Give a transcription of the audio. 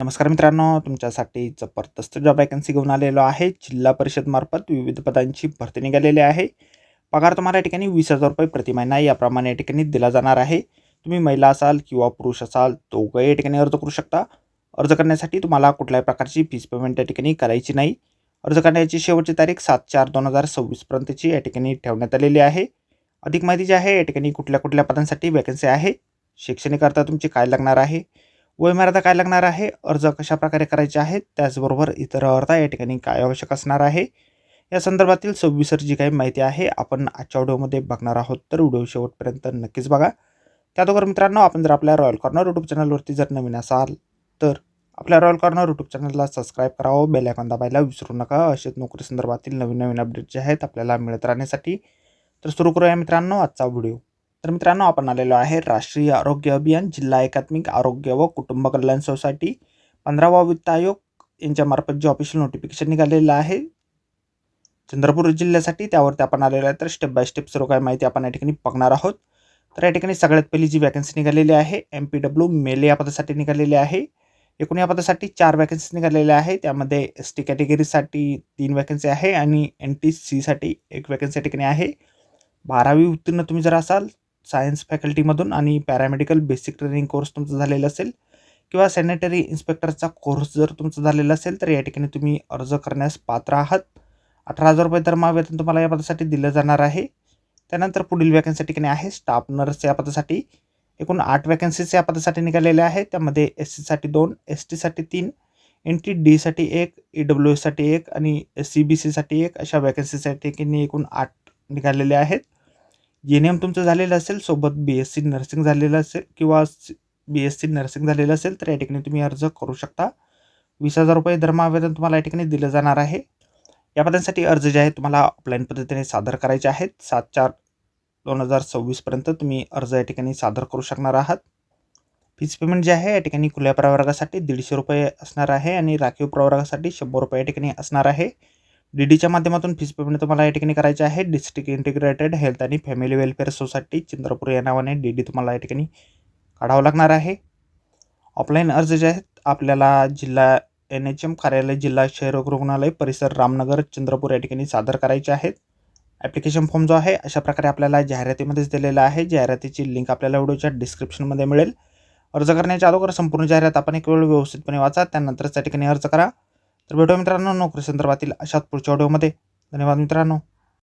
नमस्कार मित्रांनो, तुमच्यासाठी जबरदस्त जॉब वॅकन्सी घेऊन आलेलो आहे. जिल्हा परिषद मार्फत विविध पदांची भरती निघालेली आहे. पगार तुम्हाला या ठिकाणी 20,000 रुपये प्रति महिना याप्रमाणे या ठिकाणी दिला जाणार आहे. तुम्ही महिला असाल किंवा पुरुष असाल दोघंही या ठिकाणी अर्ज करू शकता. अर्ज करण्यासाठी तुम्हाला कुठल्याही प्रकारची फीस पेमेंट या ठिकाणी करायची नाही. अर्ज करण्याची शेवटची तारीख 7/4/2026 पर्यंतची या ठिकाणी ठेवण्यात आलेली आहे. अधिक माहिती जी आहे या ठिकाणी कुठल्या कुठल्या पदांसाठी वॅकन्सी आहे, शैक्षणिक अर्थ तुमची काय लागणार आहे, वयमर्यादा काय लागणार आहे, अर्ज कशाप्रकारे करायचे आहेत, त्याचबरोबर इतर अर्थ या ठिकाणी काय आवश्यक असणार आहे, या संदर्भातील सविस्तर जी काही माहिती आहे आपण आजच्या व्हिडिओमध्ये बघणार आहोत. तर व्हिडिओ शेवटपर्यंत नक्कीच बघा. त्याचबरोबर मित्रांनो, आपण जर आपल्या रॉयल कॉर्नर यूट्यूब चॅनलवरती जर नवीन असाल तर आपल्या रॉयल कॉर्नर यूट्यूब चॅनलला सबस्क्राईब करावं, बेल आयकॉन दाबायला विसरू नका. असेच नोकरी संदर्भातील नवीन नवीन अपडेट जे आहेत आपल्याला मिळत राहण्यासाठी. तर सुरू करूया मित्रांनो आजचा व्हिडिओ. तर मित्रांनो, आपण आलेलो आहे राष्ट्रीय आरोग्य अभियान जिल्हा एकात्मिक आरोग्य व कुटुंब कल्याण सोसायटी 15वा वित्त आयोग यांच्यामार्फत जे ऑफिशियल नोटिफिकेशन निघालेलं आहे चंद्रपूर जिल्ह्यासाठी, त्यावरती आपण आलेलो आहे. तर स्टेप बाय स्टेप सर्व काही माहिती आपण या ठिकाणी बघणार आहोत. तर या ठिकाणी सगळ्यात पहिली जी वॅकन्सी निघालेली आहे MPW मेल या पदासाठी निघालेली आहे. एकूण या पदासाठी 4 वॅकन्सी निघालेल्या आहे. त्यामध्ये ST कॅटेगरीसाठी 3 वॅकन्सी आहे आणि NTC साठी 1 वॅकन्सी या ठिकाणी आहे. 12वी उत्तीर्ण तुम्ही जर असाल सायन्स फॅकल्टीमधून आणि पॅरामेडिकल बेसिक ट्रेनिंग कोर्स तुमचा झालेला असेल किंवा सॅनिटरी इन्स्पेक्टरचा कोर्स जर तुमचा झालेला असेल तर या ठिकाणी तुम्ही अर्ज करण्यास पात्र आहात. 18,000 रुपये दरमहा वेतन तुम्हाला या पदासाठी दिलं जाणार आहे. त्यानंतर पुढील वॅकन्सी ठिकाणी आहे स्टाफ नर्स या पदासाठी. एकूण 8 वॅकन्सीज या पदासाठी निघालेल्या आहेत. त्यामध्ये SC साठी 2, ST साठी 3, NTD साठी 1, EWS साठी 1 आणि CBC साठी 1 अशा वॅकन्सीसाठी एकूण 8 निघालेले आहेत. NM तुमचं झालेलं असेल, सोबत BSc नर्सिंग झालेलं असेल किंवा BSc नर्सिंग झालेलं असेल तर या ठिकाणी तुम्ही अर्ज करू शकता. 20,000 रुपये दरमहा वेतन तुम्हाला या ठिकाणी दिलं जाणार आहे. या पदांसाठी अर्ज जे आहे तुम्हाला ऑफलाईन पद्धतीने सादर करायचे आहेत. 7/4/2026 पर्यंत तुम्ही अर्ज या ठिकाणी सादर करू शकणार आहात. फीस पेमेंट जे आहे या ठिकाणी खुल्या प्रवर्गासाठी 150 रुपये असणार आहे आणि राखीव प्रवर्गासाठी 100 रुपये या ठिकाणी असणार आहे. DDच्या माध्यमातून फीस पेमेंट तुम्हाला या ठिकाणी करायचे आहे. डिस्ट्रिक्ट इंटिग्रेटेड हेल्थ आणि फॅमिली वेलफेअर सोसायटी चंद्रपूर या नावाने DD तुम्हाला या ठिकाणी काढावं लागणार आहे. ऑफलाईन अर्ज जे आहेत आपल्याला जिल्हा NHM कार्यालय, जिल्हा क्षयरोग रुग्णालय परिसर, रामनगर, चंद्रपूर या ठिकाणी सादर करायचे आहेत. ॲप्लिकेशन फॉर्म जो आहे अशा प्रकारे आपल्याला जाहिरातीमध्येच दिलेला आहे. जाहिरातीची लिंक आपल्याला व्हिडिओच्या डिस्क्रिप्शनमध्ये मिळेल. अर्ज करण्याच्या अगोदर संपूर्ण जाहिरात आपण एक वेळ व्यवस्थितपणे वाचा, त्यानंतरच त्या ठिकाणी अर्ज करा. तर भेटूया मित्रांनो नोकरी संदर्भातील अशाच पुढच्या व्हिडिओमध्ये. धन्यवाद मित्रांनो.